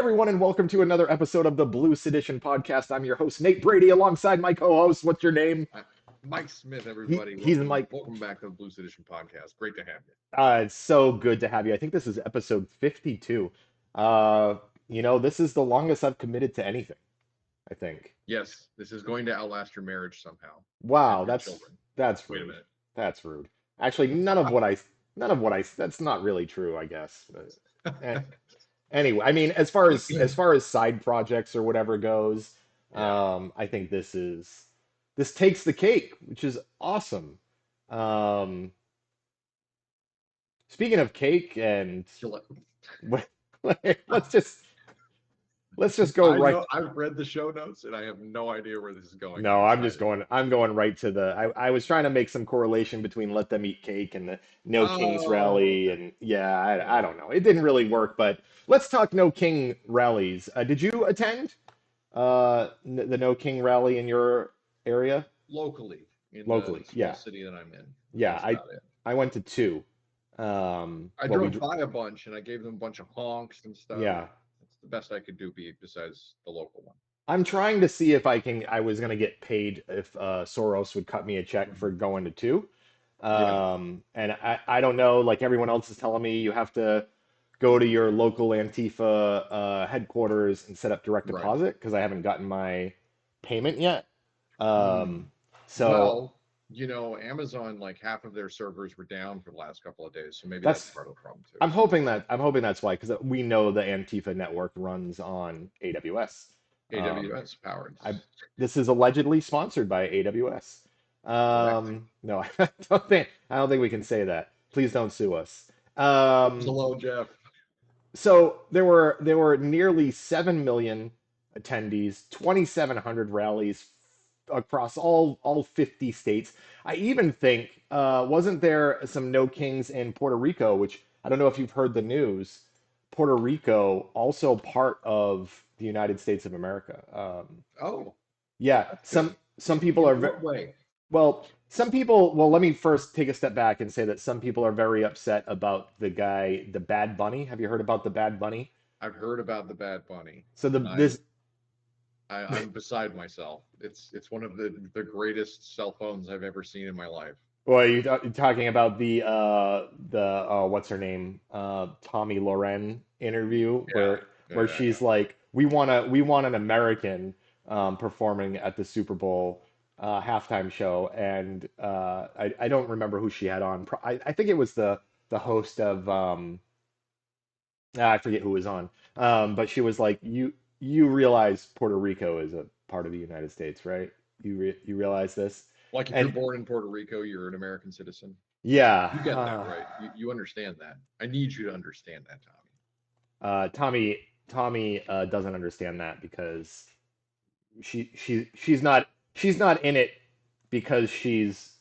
everyone, and welcome to another episode of the Blue Sedition podcast. I'm your host, Nate Brady, alongside my co-host. What's your name? Mike Smith, He, everybody. he's Welcome, Mike. welcome back to the Blue Sedition podcast. Great to have you. It's so good to have you. I think this is episode 52. Uh, this is the longest I've committed to anything, I think. Yes, this is going to outlast your marriage somehow and Wow, your that's children. that's Wait a rude. minute. That's rude. Actually, that's not really true, I guess. But, eh. Anyway, I mean, as far as side projects or whatever goes, Yeah. I think this takes the cake, which is awesome. Um, Speaking of cake, and Gillette. let's just let's just go I right. know I've read the show notes and I have no idea where this is going. No, I'm I'm just excited. going. I'm going right to the. I was trying to make some correlation between Let Them Eat Cake and the No Kings Oh, rally, okay. and yeah, I Yeah. don't know. It didn't really work, but let's talk No King rallies. Did you attend the No King rally in your area Locally in the locally? small Yeah, city that I'm in. yeah. That's I about it. I went to two. I Well, drove by a bunch and I gave them a bunch of honks and stuff. yeah. That's the best I could do besides the local one. I'm trying to see if I can. I was gonna get paid if Soros would cut me a check for Mhm. going to two. Yeah, And I don't know. Like everyone else is telling me, you have to go to your local Antifa headquarters and set up direct right. deposit because I haven't gotten my payment yet. Hmm. Um, so Well, Amazon, like half of their servers were down for the last couple of days, so maybe that's that's. part of the problem too. I'm hoping that's why because we know the Antifa network runs on AWS. Um, AWS powered. I This is allegedly sponsored by AWS. Correct. No, I don't think we can say that. Please don't sue us. Leave us Um, alone, Jeff. so there were nearly 7 million attendees, 2,700 rallies across all 50 states. I even think wasn't there some No Kings in Puerto Rico, which I don't know if you've heard the news. Puerto Rico also part of the United States of America. Oh, Yeah, that's some good. some people In are what way? well, let me first take a step back and say that some people are very upset about the guy, the Bad Bunny. Have you heard about the Bad Bunny? I've heard about the Bad Bunny, So the and I'm this I'm beside myself. It's one of the greatest cell phones I've ever seen in my life. well, you're talking about the what's her name, Tommy Loren interview Yeah, where yeah, she's like, we want an American performing at the Super Bowl halftime show, and I don't remember who she had on. I think it was the host of I forget who was on, but she was like, you realize Puerto Rico is a part of the United States, right? You realize this, like if you're and born in Puerto Rico, you're an American citizen. yeah. You get that, right? You understand that. I need you to understand that, Tommy. Tommy doesn't understand that because she's not in it because she's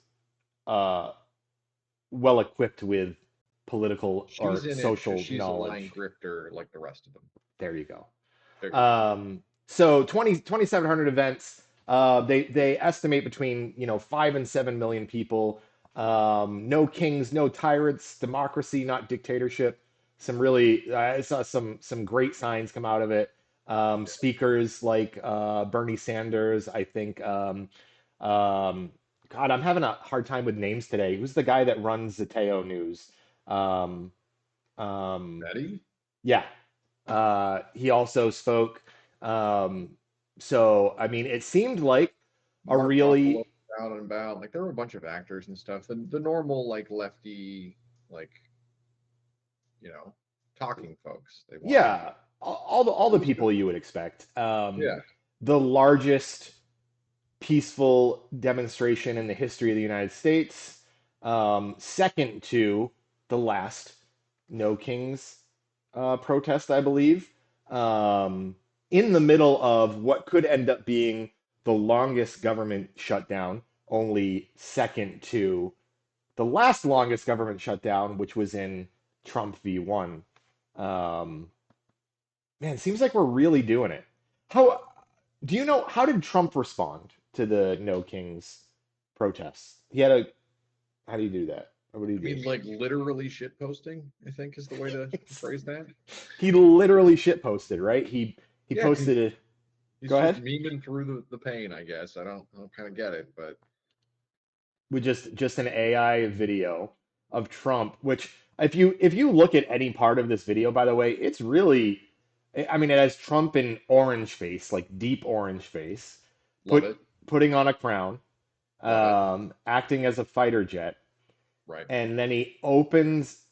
uh, well equipped with political She's or in it because social she's a lying knowledge. grifter like the rest of them. There you go. There you go. So 2,700 events. They estimate between 5 and 7 million people. No kings, no tyrants, democracy, not dictatorship. I saw some great signs come out of it. Yeah. Speakers like Bernie Sanders. I think. God, I'm having a hard time with names today. Who's the guy that runs Zateo News? Um, um, Betty? yeah, he also spoke. Um, so, I mean, it seemed like a Mark Ruffalo really, out and about. Like there were a bunch of actors and stuff. The normal like lefty like you know talking folks they wanted. yeah, all the It was people good. you would expect. Yeah. The largest peaceful demonstration in the history of the United States, second to the last No Kings protest, I believe, in the middle of what could end up being the longest government shutdown, only second to the last longest government shutdown, which was in Trump v. 1. Um, Man, it seems like we're really doing it. How do you know how did Trump respond to the No Kings protests? How do you do that? What do you I do? mean, like literally shit posting, I think is the way to phrase that. He literally shit posted, right? He Yeah, posted it. he's Go just ahead. memeing through the pain, I guess. I don't kind of get it, but With just an AI video of Trump, which if you look at any part of this video, by the way, it's really, I mean, it has Trump in orange face, like deep orange face, love put it, putting on a crown, love it. acting as a fighter jet, Right. and then he opens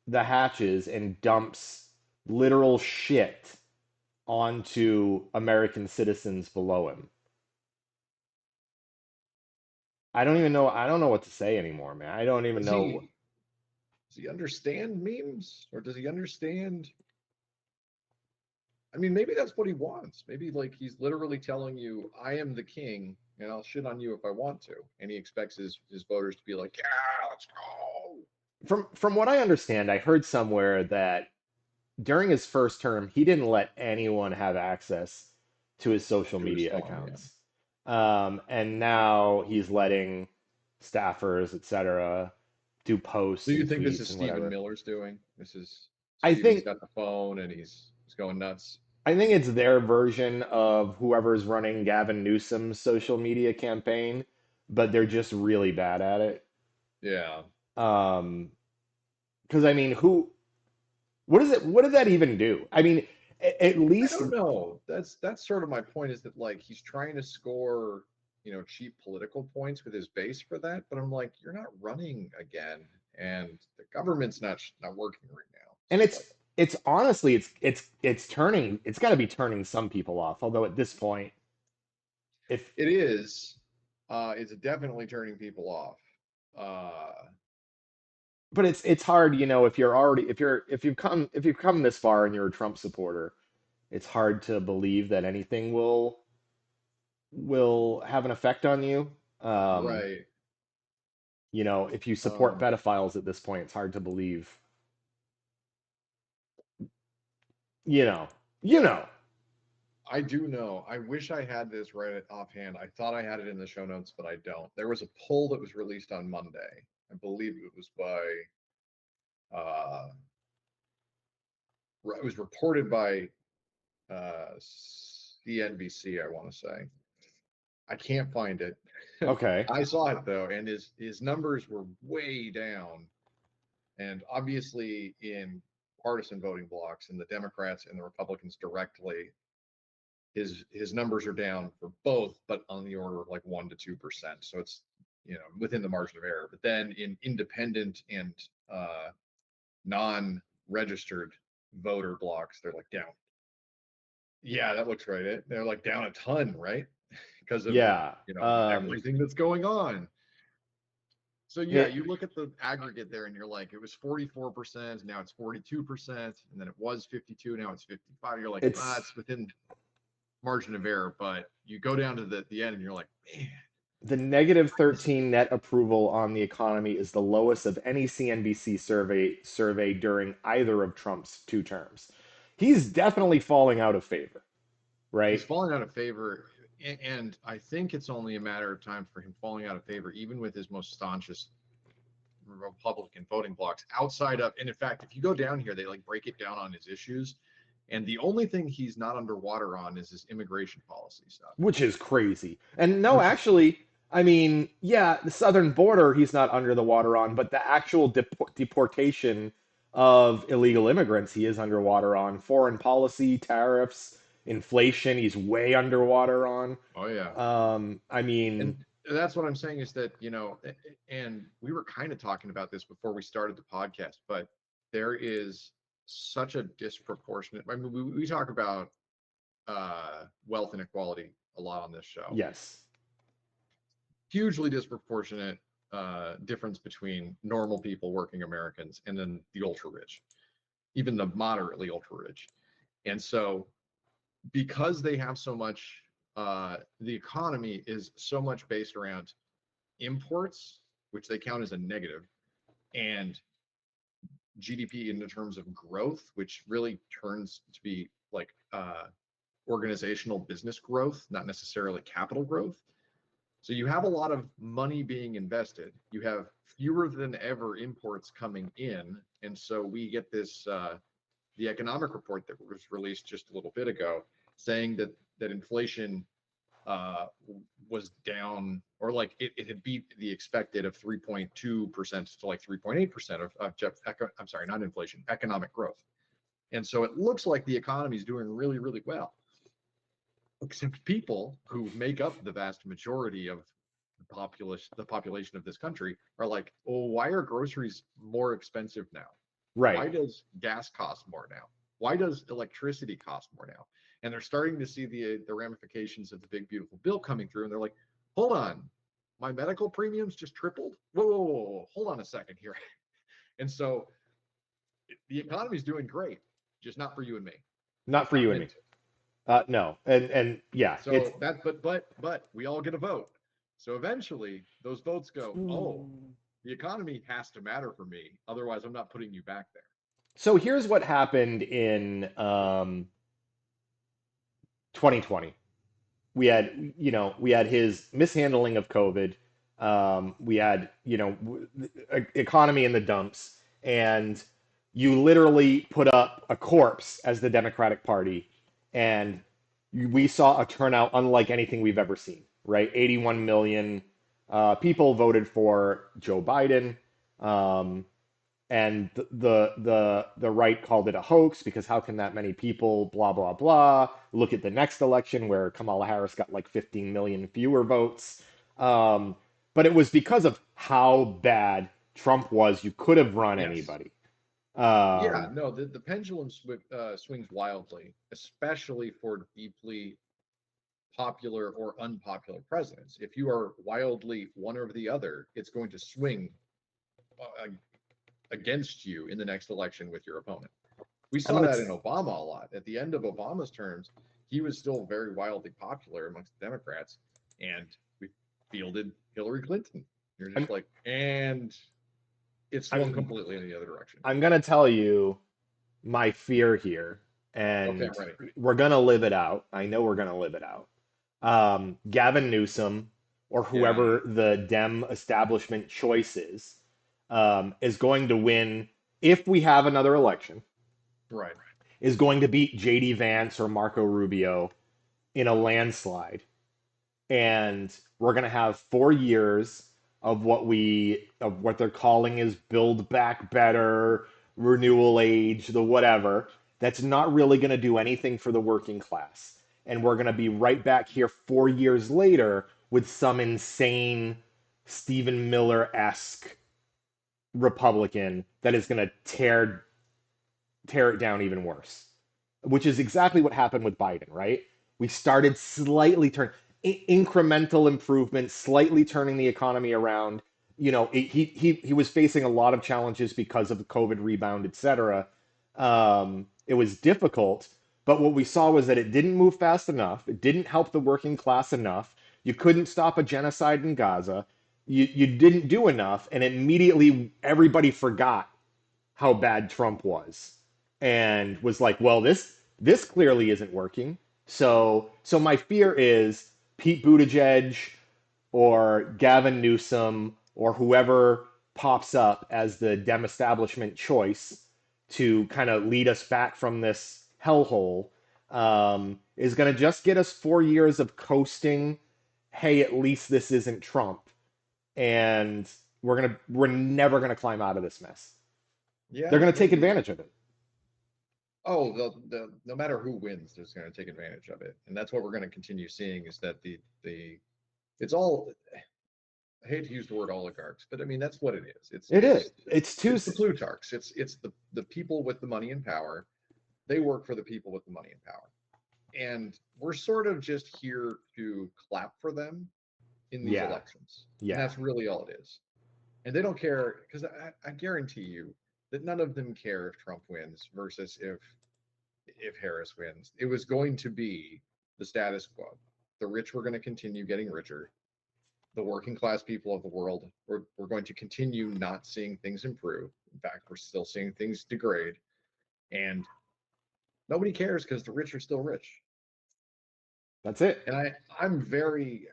the hatches and dumps literal shit onto American citizens below him. I don't even know. I don't know what to say anymore, man. I don't even Does know. he does he understand memes or does he understand? I mean, maybe that's what he wants. Maybe like he's literally telling you, "I am the king, and I'll shit on you if I want to," and he expects his voters to be like, "Yeah, let's go." From what I understand, I heard somewhere that during his first term, he didn't let anyone have access to his social To his media phone, yeah. accounts. And now he's letting staffers, etc., do Do posts you and think this tweets is and Stephen whatever. Miller's doing? This is I Stephen's think got the phone and he's going nuts. I think it's their version of whoever's running Gavin Newsom's social media campaign, but they're just really bad at it. Yeah. Um, because I mean, what is it? What did that even do? I mean, at I least don't know. That's sort of my point is that like he's trying to score, cheap political points with his base for that, but I'm like, you're not running again, and the government's not working right now. and So like, it's honestly it's turning it's got to be turning some people off. Although at this point, if it is, it's definitely turning people off. Uh, but it's hard, if you're already if you've come this far and you're a Trump supporter, it's hard to believe that anything will have an effect on you. Um, right. if you support Um, pedophiles at this point, it's hard to believe. You know, you know. I do know. I wish I had this right offhand. I thought I had it in the show notes, but I don't. There was a poll that was released on Monday. I believe it was by uh, it was reported by CNBC, I want to say. I can't find it. Okay. I saw it though, and his numbers were way down. And obviously, in partisan voting blocks, and the Democrats and the Republicans directly, his numbers are down for both, but on the order of like 1 to 2%. So it's within the margin of error. But then in independent and non-registered voter blocks, they're like down. Yeah, that looks right. They're like down a ton, right? Because of Yeah. everything that's going on. So yeah, It, you look at the aggregate there, and you're like, it was 44%, now it's 42%, and then it was 52, now it's 55. You're like, it's it's within margin of error, but you go down to the end, and you're like, man, the negative this, 13 net approval on the economy is the lowest of any CNBC survey during either of Trump's two terms. He's definitely falling out of favor, he's right? falling out of favor, and I think it's only a matter of time for him falling out of favor, even with his most staunchest Republican voting blocks outside of, and in fact, if you go down here, they like break it down on his issues. And the only thing he's not underwater on is his immigration policy stuff, Which is crazy. And no, which is actually, I mean, yeah, the southern border he's not under the water on, but the actual deportation of illegal immigrants he is underwater on. Foreign policy, tariffs, inflation, he's way underwater on. oh yeah. I mean, And that's what I'm saying is that, and we were kind of talking about this before we started the podcast, but there is such a disproportionate, I mean, we talk about wealth inequality a lot on this show. yes. Hugely disproportionate difference between normal people, working Americans, and then the ultra rich, even the moderately ultra rich. And so, because they have so much, the economy is so much based around imports, which they count as a negative, and GDP in the terms of growth, which really turns to be like organizational business growth, not necessarily capital growth. So you have a lot of money being invested. You have fewer than ever imports coming in, and so we get this the economic report that was released just a little bit ago, saying that inflation uh, was down, or like it had beat the expected of 3.2% to like 3.8% of I'm sorry, not inflation, economic growth. And so it looks like the economy is doing really, really well. Except people who make up the vast majority of the population of this country are like, oh, why are groceries more expensive now? Right. Why does gas cost more now? Why does electricity cost more now? And they're starting to see the ramifications of the big beautiful bill coming through, and they're like, hold on, my medical premiums just tripled. Whoa, hold on a second here. And so the economy is doing great, just not for you and me. Not It's for not you and meant me. to. No. And yeah, it's So that, but we all get a vote. So eventually, those votes go, oh, the economy has to matter for me. Otherwise, I'm not putting you back there. so here's what happened in 2020. We had his mishandling of COVID. We had, economy in the dumps, and you literally put up a corpse as the Democratic Party, and we saw a turnout unlike anything we've ever seen. Right, 81 million people voted for Joe Biden. Um, and the right called it a hoax because how can that many people blah blah blah. Look at the next election where Kamala Harris got like 15 million fewer votes. But it was because of how bad Trump was. You could have run Yes. anybody. Yeah, um, no, the pendulum swings wildly, especially for deeply popular or unpopular presidents. If you are wildly one or the other, it's going to swing uh, against you in the next election with your opponent. We I'm saw gonna that in Obama a lot. At the end of Obama's terms, he was still very wildly popular amongst the Democrats, and we fielded Hillary Clinton. You're I'm, just like, and it swung I'm completely in the other direction. I'm gonna tell you my fear here, Okay, and I'm ready. we're gonna live it out. I know we're gonna live it out. Gavin Newsom or Yeah, whoever the Dem establishment choice is going to win if we have another election, right. is going to beat JD Vance or Marco Rubio in a landslide. And we're going to have 4 years of what they're calling is build back better, renewal age, the whatever. That's not really going to do anything for the working class. And we're going to be right back here 4 years later with some insane Stephen Miller esque Republican that is going to tear it down even worse, which is exactly what happened with Biden, right? We started slightly incremental improvement, slightly turning the economy around. He was facing a lot of challenges because of the COVID rebound, et cetera. It was difficult, but what we saw was that it didn't move fast enough. It didn't help the working class enough. You couldn't stop a genocide in Gaza. You didn't do enough, and immediately everybody forgot how bad Trump was and was like, well, this clearly isn't working. So my fear is Pete Buttigieg or Gavin Newsom or whoever pops up as the Dem establishment choice to kind of lead us back from this hellhole is going to just get us 4 years of coasting. Hey, at least this isn't Trump, and we're never gonna climb out of this mess. They're Yeah, going to take maybe. advantage of it. Oh, no matter who wins, there's going to take advantage of it, and that's what we're going to continue seeing. Is that the it's all. I hate to use the word oligarchs, but I mean that's what it is. It's It is. it's It's too. it's the plutarchs. It's the people with the money and power. They work for the people with the money and power, and we're sort of just here to clap for them in these Yeah. elections, and Yeah. that's really all it is. And they don't care because I guarantee you that none of them care if Trump wins versus if Harris wins. It was going to be the status quo. The rich were going to continue getting richer. The working class people of the world were going to continue not seeing things improve. In fact, we're still seeing things degrade. And nobody cares because the rich are still rich. That's it. And I'm very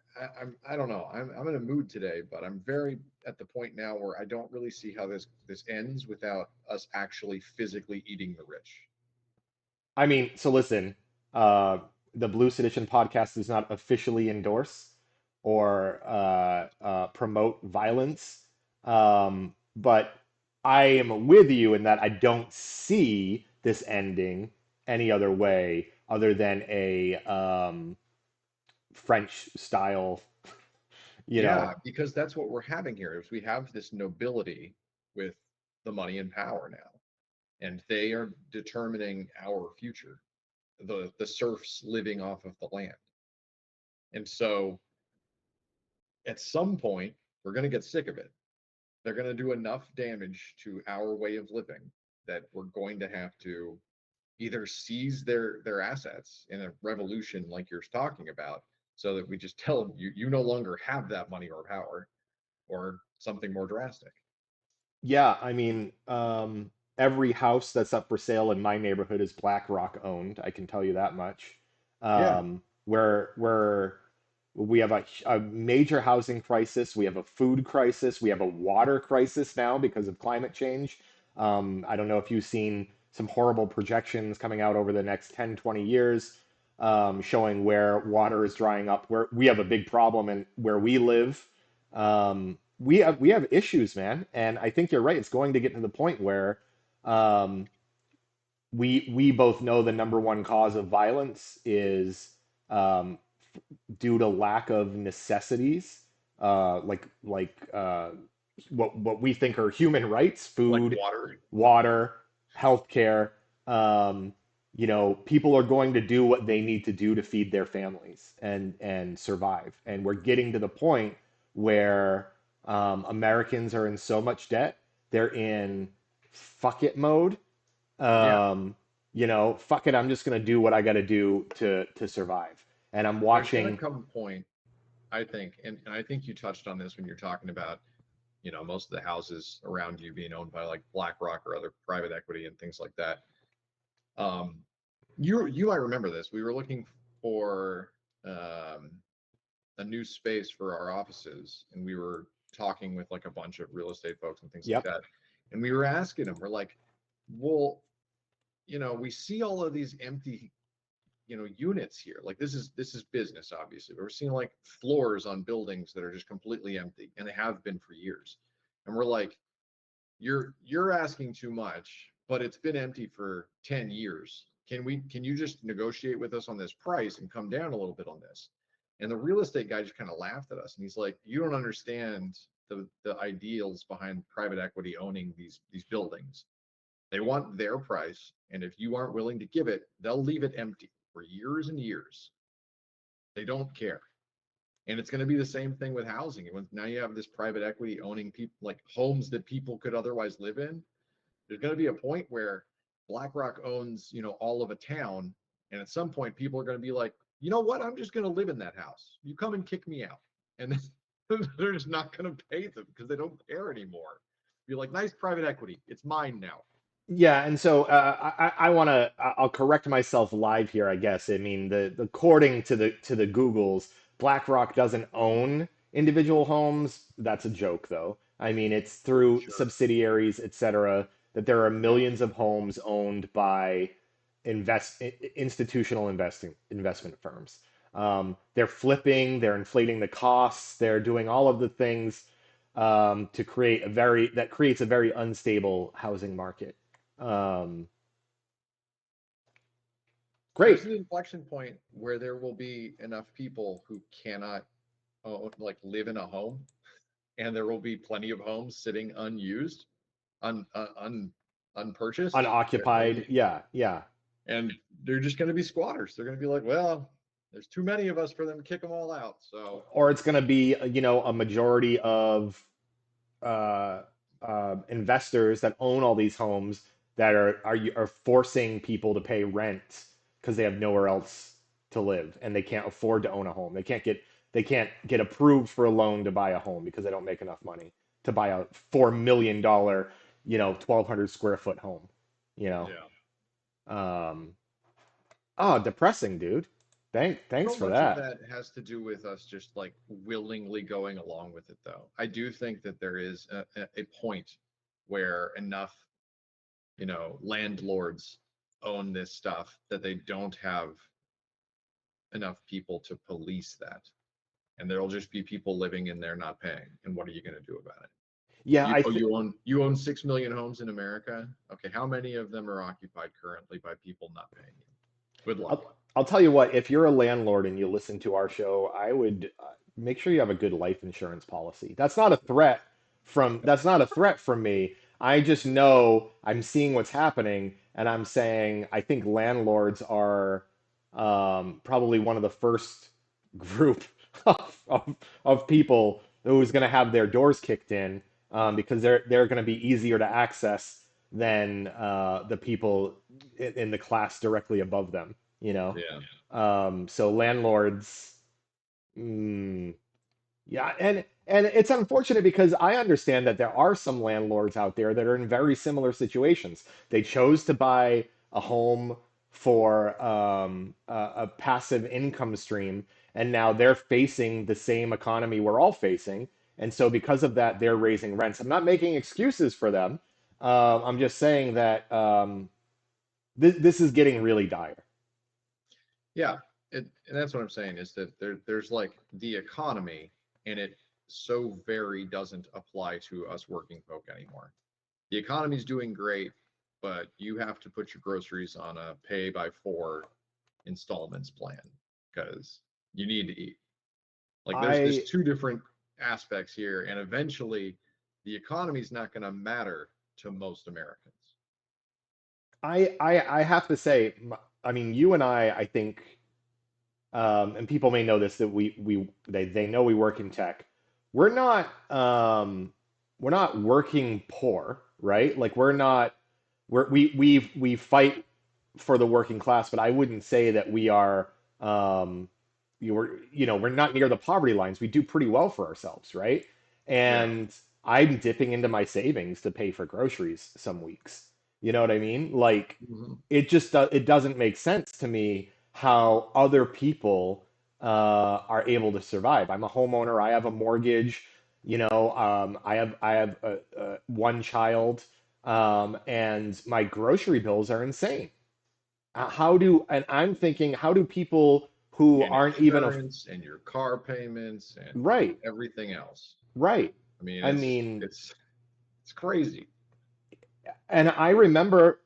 I don't know. I'm in a mood today, but I'm very at the point now where I don't really see how this ends without us actually physically eating the rich. I mean, so listen, uh, the Blue Sedition podcast does not officially endorse or promote violence, but I am with you in that I don't see this ending any other way other than a French style, you know. Yeah, because that's what we're having here is we have this nobility with the money and power now, and they are determining our future. The serfs living off of the land. And so at some point, we're going to get sick of it. They're going to do enough damage to our way of living that we're going to have to either seize their assets in a revolution like you're talking about, so that we just tell them you no longer have that money or power, or something more drastic. Yeah, I mean, every house that's up for sale in my neighborhood is BlackRock owned. I can tell you that much. Yeah, Where we have a major housing crisis, we have a food crisis, we have a water crisis now because of climate change. I don't know if you've seen some horrible projections coming out over the next 10, 20 years, showing where water is drying up, where we have a big problem and where we live. We have issues, man, and I think you're right. It's going to get to the point where um, we both know the number one cause of violence is um, due to lack of necessities, what we think are human rights: like food, water. water, healthcare. Um, people are going to do what they need to do to feed their families and survive. And we're getting to the point where Americans are in so much debt, they're in fuck it mode. Yeah, Fuck it, I'm just gonna do what I gotta do to survive. And I'm there's going to watching. come a point, I think, and I think you touched on this when you're talking about, most of the houses around you being owned by like BlackRock or other private equity and things like that. Um, you might remember this. We were looking for um, a new space for our offices, and we were talking with like a bunch of real estate folks and things like Yep. that. And we were asking them, we're like, well, we see all of these empty, units here. Like this is business, obviously. But we're seeing like floors on buildings that are just completely empty, and they have been for years. And we're like, you're asking too much, but it's been empty for 10 years. Can you just negotiate with us on this price and come down a little bit on this? And the real estate guy just kind of laughed at us, and he's like, you don't understand the ideals behind private equity owning these buildings. They want their price, and if you aren't willing to give it, they'll leave it empty for years and years. They don't care. And it's going to be the same thing with housing. When now you have this private equity owning people, like homes that people could otherwise live in, there's going to be a point where BlackRock owns, all of a town, and at some point people are going to be like, you know what? I'm just going to live in that house. You come and kick me out, and they're just not going to pay them because they don't care anymore. Be like, nice private equity, it's mine now. Yeah, and so I want to. I'll correct myself live here, I guess. I mean, according to the Googles, BlackRock doesn't own individual homes. That's a joke, though. I mean, it's through Sure. subsidiaries, et cetera, that there are Yeah. millions of homes owned by institutional investment firms. They're flipping, they're inflating the costs, they're doing all of the things to create that creates a very unstable housing market. Um, great. There's an inflection point where there will be enough people who cannot like live in a home, and there will be plenty of homes sitting unused, unpurchased, Unoccupied. Yeah, yeah. and they're just going to be squatters. They're going to be like, well, there's too many of us for them to kick them all out. So Or it's going to be, a majority of uh, investors that own all these homes that are forcing people to pay rent because they have nowhere else to live and they can't afford to own a home. They can't get approved for a loan to buy a home because they don't make enough money to buy a $4 million, 1,200 square foot home. You know. yeah, Um, oh, depressing, dude. Thanks So for much of that. that has to do with us just like willingly going along with it, though. I do think that there is a point where enough, landlords own this stuff that they don't have enough people to police that. And there'll just be people living in there not paying. And what are you going to do about it? Yeah, You, oh, you own 6 million homes in America. Okay, how many of them are occupied currently by people not paying you? Good luck. I'll tell you what, if you're a landlord and you listen to our show, I would make sure you have a good life insurance policy. That's not a threat from me. I just know I'm seeing what's happening and I'm saying I think landlords are probably one of the first group of people who's going to have their doors kicked in because they're going to be easier to access than the people in the class directly above them, you know? Yeah. So landlords, mm, yeah, and it's unfortunate because I understand that there are some landlords out there that are in very similar situations. They chose to buy a home for a passive income stream, and now they're facing the same economy we're all facing. And so because of that, they're raising rents. I'm not making excuses for them. I'm just saying that this is getting really dire. Yeah. And that's what I'm saying is that there's like the economy, and it so very doesn't apply to us working folk anymore. The economy's doing great, but you have to put your groceries on a pay by four installments plan because you need to eat. Like there's I two different aspects here, and eventually the economy's not going to matter to most Americans. I have to say, I mean, you and I think, and people may know this that they know we work in tech. We're not we're not working poor, right? Like we fight for the working class, but I wouldn't say that we are we're not near the poverty lines. We do pretty well for ourselves, right? Yeah. And I'm dipping into my savings to pay for groceries some weeks. You know what I mean? Like Mhm. it doesn't make sense to me how other people are able to survive. I'm a homeowner. I have a mortgage. I have one child, and my grocery bills are insane. And I'm thinking, how do people who And aren't even a insurance and your car payments and right, everything else. right? I mean, I it's mean, it's it's crazy. and I remember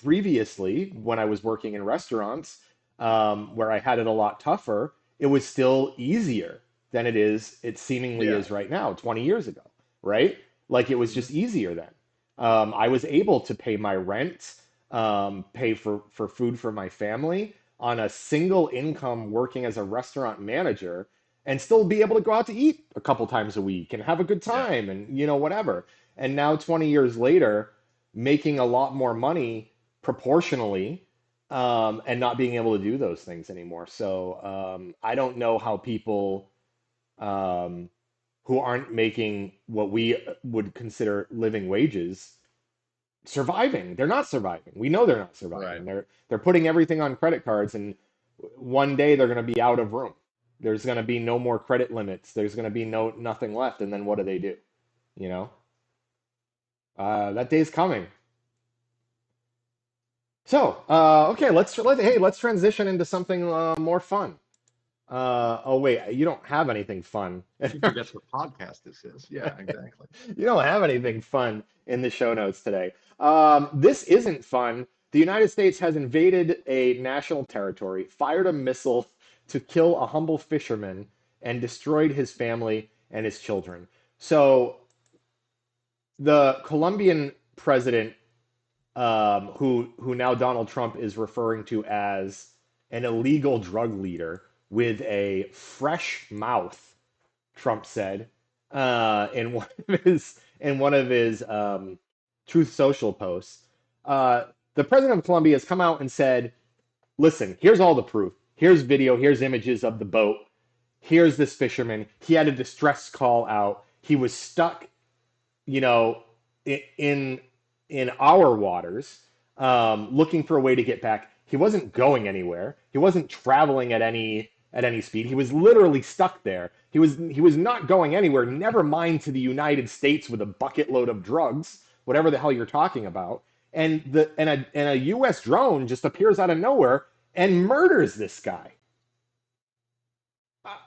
previously when I was working in restaurants, where I had it a lot tougher, it was still easier than it seemingly Yeah. is right now, 20 years ago, right? Like it was Mhm. just easier then. I was able to pay my rent, pay for food for my family on a single income working as a restaurant manager and still be able to go out to eat a couple times a week and have a good Yeah. time and whatever. And now 20 years later, making a lot more money proportionally, and not being able to do those things anymore. So I don't know how people um, who aren't making what we would consider living wages surviving. They're not surviving. We know they're not Right. surviving. They're putting everything on credit cards, and one day they're going to be out of room. There's going to be no more credit limits. There's going to be nothing left, and then what do they do? You know, that day's coming. So, okay, let's transition into something more fun. Oh wait, you don't have anything fun. He forgets what podcast this is. Yeah, exactly. You don't have anything fun in the show notes today. This isn't fun. The United States has invaded a national territory, fired a missile to kill a humble fisherman, and destroyed his family and his children. So the Colombian president, who now Donald Trump is referring to as an illegal drug leader with a fresh mouth, Trump said in one of his Truth Social posts. The president of Colombia has come out and said, "Listen, here's all the proof. Here's video. Here's images of the boat. Here's this fisherman. He had a distress call out. He was stuck, you know, in our waters, looking for a way to get back. He wasn't going anywhere. He wasn't traveling at any speed. He was literally stuck there. He was not going anywhere, never mind to the United States with a bucket load of drugs, whatever the hell you're talking about. And a US drone just appears out of nowhere and murders this guy.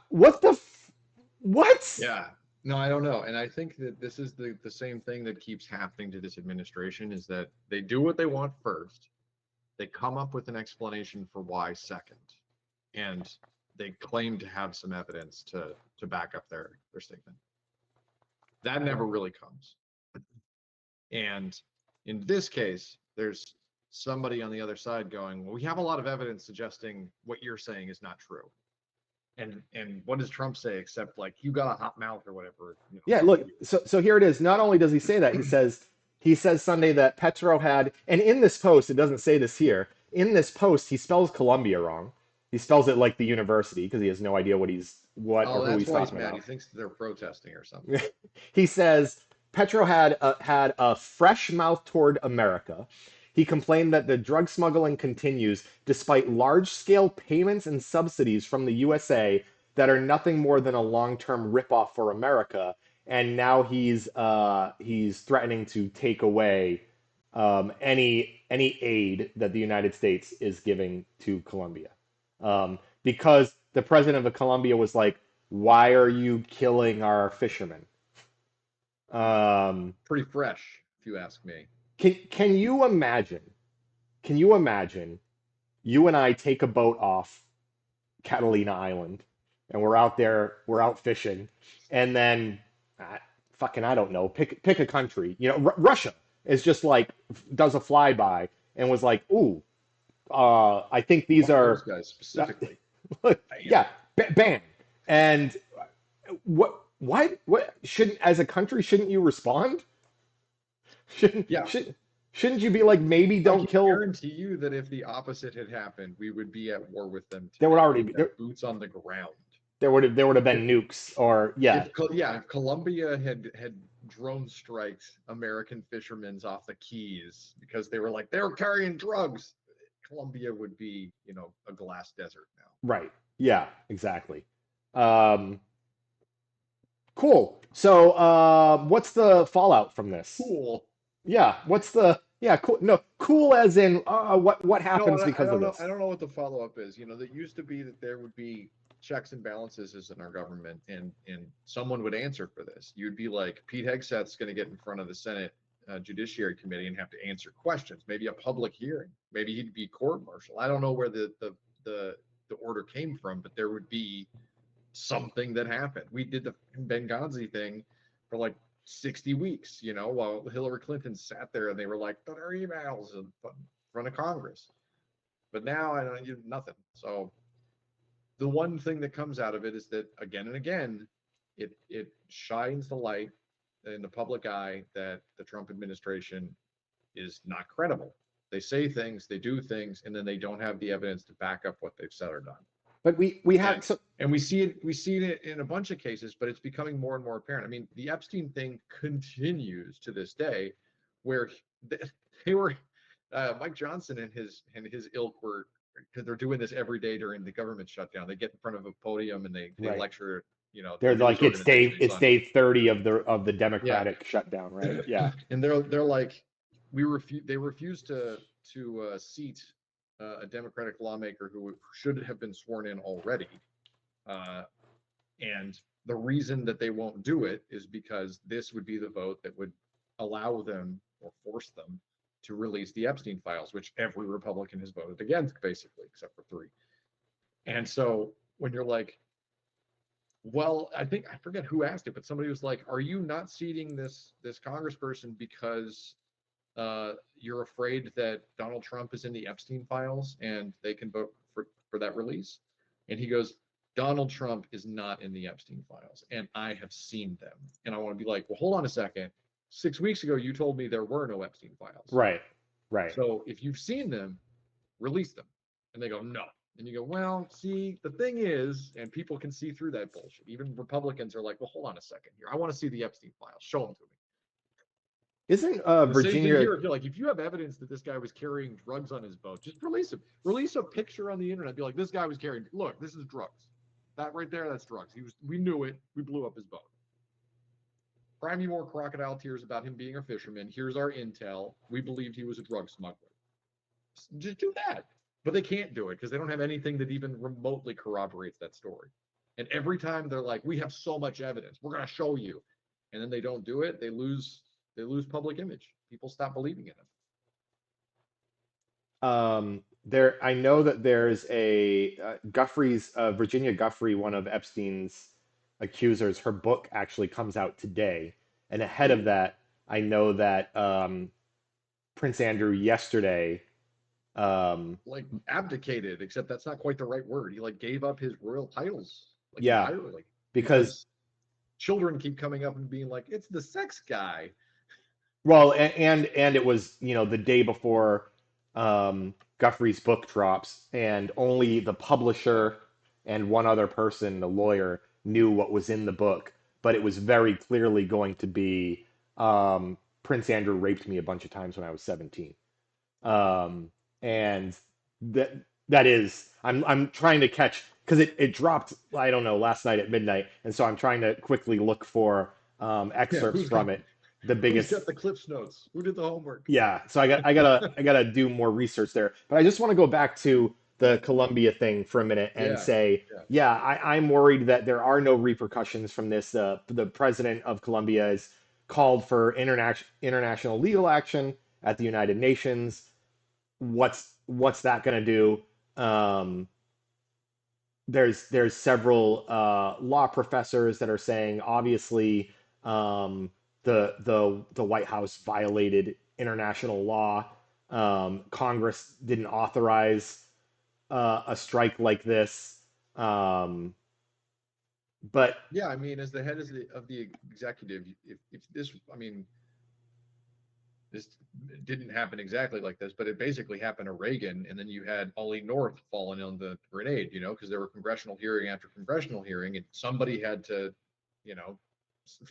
What the what? Yeah. No, I don't know. And I think that this is the same thing that keeps happening to this administration is that they do what they want first. They come up with an explanation for why second. And they claim to have some evidence to back up their statement. That never really comes. And in this case, there's somebody on the other side going, well, we have a lot of evidence suggesting what you're saying is not true. And what does Trump say except like you got a hot mouth or whatever? Yeah, look, so here it is. Not only does he say that, he says Sunday that Petro had, and in this post, it doesn't say this here. In this post, he spells Columbia wrong. He spells it like the university because he has no idea what Oh, or who that's he's why he's talking mad. He about. thinks they're protesting or something. He says Petro had a fresh mouth toward America. He complained that the drug smuggling continues despite large scale payments and subsidies from the USA that are nothing more than a long term ripoff for America. And now he's threatening to take away any aid that the United States is giving to Colombia, because the president of Colombia was like, "Why are you killing our fishermen?" Um, Pretty fresh, if you ask me. can you imagine? Can you imagine you and I take a boat off Catalina Island and we're out fishing, and then fucking I don't know, pick a country. You know, Russia is just like does a flyby and was like, "Ooh, I think these One of those are, guys specifically. Bam. yeah, ban." And what? Why? What shouldn't as a country shouldn't you respond? Shouldn't Yeah. should shouldn't you be like maybe I don't can kill? guarantee you that if the opposite had happened, we would be at war with them There would today. already We'd be have boots on the ground. there would have If been nukes or yeah, if Colombia had drone striked American fishermen off the Keys because they were like they were carrying drugs, Colombia would be a glass desert now. right, yeah, exactly. Um, cool. So what's the fallout from this? Cool. Yeah, what's the yeah cool? No, cool as in what No, happens I because of don't know. this? I don't know what the follow up is. That used to be that there would be checks and balances in our government, and someone would answer for this. You'd be like Pete Hegseth's going to get in front of the Senate Judiciary Committee and have to answer questions. Maybe a public hearing. Maybe he'd be court martial. I don't know where the order came from, but there would be something that happened. We did the Benghazi thing for like 60 weeks, while Hillary Clinton sat there and they were like, put our emails in front of Congress. But now I don't do nothing. So the one thing that comes out of it is that again and again, it shines the light in the public eye that the Trump administration is not credible. They say things, they do things, and then they don't have the evidence to back up what they've said or done. But we have And so and we see it in a bunch of cases, but it's becoming more and more apparent. I mean, the Epstein thing continues to this day, where they were Mike Johnson and his ilk were because they're doing this every day during the government shutdown. They get in front of a podium and they right. lecture, they're news like organizations it's on day 30 of the yeah, Democratic shutdown, right? Yeah, and they're like they refuse to seat a Democratic lawmaker who should have been sworn in already. Uh, and the reason that they won't do it is because this would be the vote that would allow them or force them to release the Epstein files, which every Republican has voted against, basically, except for three. And so when you're like, well, I forget who asked it, but somebody was like, "Are you not seating this congressperson because you're afraid that Donald Trump is in the Epstein files and they can vote for that release?" And he goes, "Donald Trump is not in the Epstein files, and I have seen them." And I want to be like, well, hold on a second. 6 weeks ago, you told me there were no Epstein files. right, right. So if you've seen them, release them. And they go, no. And you go, well, see, the thing is, and people can see through that bullshit. Even Republicans are like, well, hold on a second here. I want to see the Epstein files. Show them to me. Isn't The same thing Virginia? here. If you're like, if you have evidence that this guy was carrying drugs on his boat, just release him. Release a picture on the internet. Be like, this guy was carrying. Look, this is drugs. That right there, that's drugs. He was. We knew it. We blew up his boat. Cry me more crocodile tears about him being a fisherman. Here's our intel. We believed he was a drug smuggler. Just do that. But they can't do it because they don't have anything that even remotely corroborates that story. And every time they're like, we have so much evidence, we're going to show you. And then they don't do it, they lose public image. People stop believing in them. There, I know that there's a Guffrey's Virginia Guffrey, one of Epstein's accusers. Her book actually comes out today, and ahead of Ooh. that, I know that Prince Andrew yesterday. Um, Like abdicated, except that's not quite the right word. He like gave up his royal titles like yeah, entirely because because children keep coming up and being like, it's the sex guy. well, and it was the day before Guffrey's book drops, and only the publisher and one other person, the lawyer, knew what was in the book, but it was very clearly going to be Prince Andrew raped me a bunch of times when I was 17. And that that is I'm trying to catch because it dropped, I don't know, last night at midnight, and so I'm trying to quickly look for Yeah, excerpts from it. The who's biggest got the Cliffs notes? Who did the homework? Yeah, so I gotta do more research there. But I just want to go back to the Columbia thing for a minute and Yeah, say, yeah. yeah, I'm worried that there are no repercussions from this. The president of Colombia has called for international legal action at the United Nations. What's that going to do? There's several law professors that are saying obviously the White House violated international law. Congress didn't authorize a strike like this. Um, but Yeah, I mean, as the head of the executive, if this, I mean, this didn't happen exactly like this, but it basically happened to Reagan, and then you had Ollie North falling on the grenade, because there were congressional hearing after congressional hearing, and somebody had to, you know,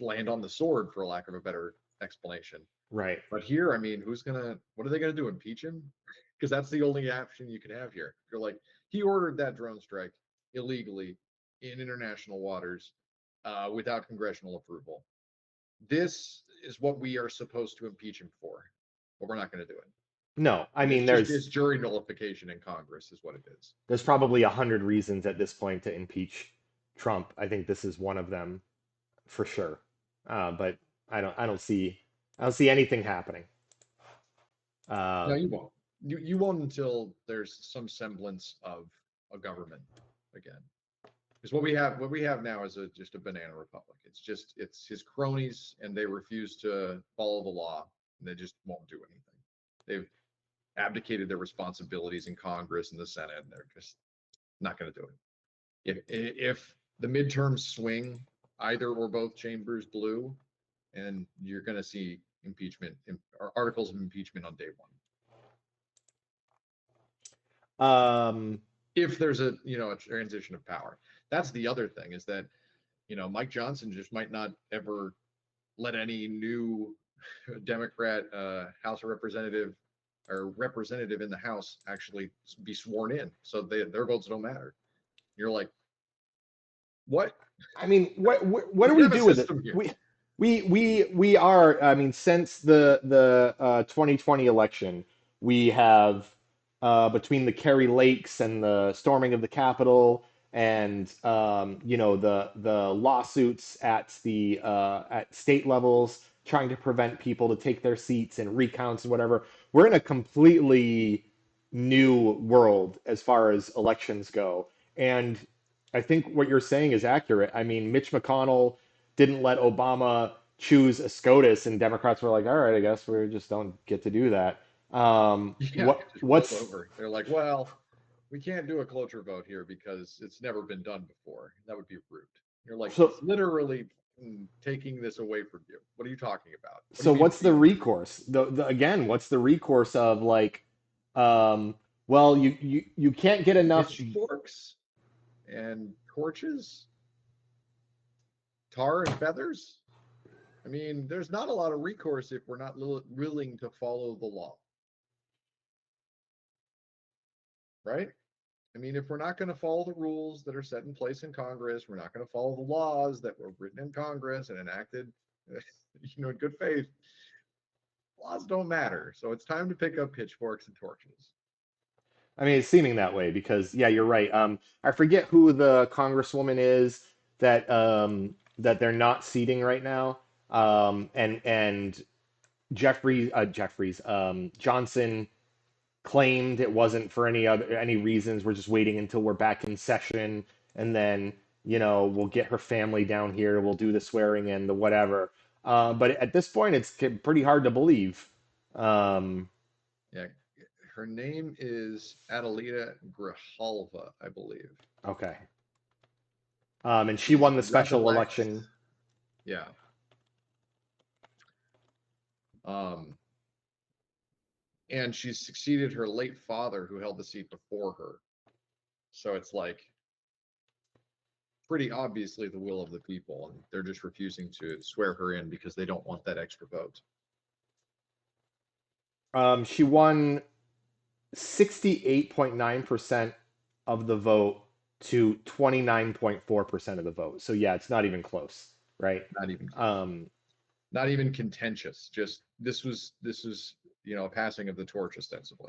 land on the sword, for lack of a better explanation. right, But here, I mean, what are they gonna do? Impeach him? Because that's the only option you can have here. You're like, he ordered that drone strike illegally in international waters without congressional approval. This is what we are supposed to impeach him for, but we're not going to do it. no, I And mean it's jury nullification in Congress, is what it is. there's probably 100 reasons at this point to impeach Trump. I think this is one of them for sure. But I don't see anything happening. No, Uh, you won't. You won't until there's some semblance of a government again. Because what we have now is just a banana republic. It's his cronies, and they refuse to follow the law, and they just won't do anything. They've abdicated their responsibilities in Congress and the Senate, and they're just not going to do it. If the midterms swing either or both chambers blue, and you're going to see impeachment or articles of impeachment on day one. um, If there's a transition of power, that's the other thing, is that Mike Johnson just might not ever let any new Democrat House of Representative or representative in the House actually be sworn in, so their votes don't matter. You're like, what? I mean, what do We we have a do with it? system here. We are. I mean, since the 2020 election, we have between the Kerry Lakes and the storming of the Capitol, and the lawsuits at state levels trying to prevent people to take their seats and recounts and whatever. We're in a completely new world as far as elections go, and I think what you're saying is accurate. I mean, Mitch McConnell didn't let Obama choose a SCOTUS, and Democrats were like, "All right, I guess we just don't get to do that." Yeah, What it just rolled what's over. They're like, well, we can't do a cloture vote here because it's never been done before. That would be rude. You're like, so it's literally taking this away from you. What are you talking about? What do so you mean what's it's the even true? recourse? Again, what's the recourse of like, um, well, you can't get enough. Pitchforks and torches, tar and feathers. I mean, there's not a lot of recourse if we're not willing to follow the law, right? I mean, if we're not going to follow the rules that are set in place in Congress, we're not going to follow the laws that were written in Congress and enacted, in good faith. Laws don't matter. So it's time to pick up pitchforks and torches. I mean, it's seeming that way because, yeah, you're right. I forget who the congresswoman is that they're not seating right now. And Johnson claimed it wasn't for any reasons. We're just waiting until we're back in session, and then we'll get her family down here. We'll do the swearing in, the whatever. But at this point, it's pretty hard to believe. Um, Yeah. Her name is Adelita Grijalva, I believe. okay. And she She's won the special Rep-elect. election. Yeah. Um, and she succeeded her late father who held the seat before her. So it's like pretty obviously the will of the people, and they're just refusing to swear her in because they don't want that extra vote. She won 68.9% of the vote to 29.4% of the vote. So yeah, it's not even close, right? Not even close. Um, Not even contentious. Just this was a passing of the torch ostensibly.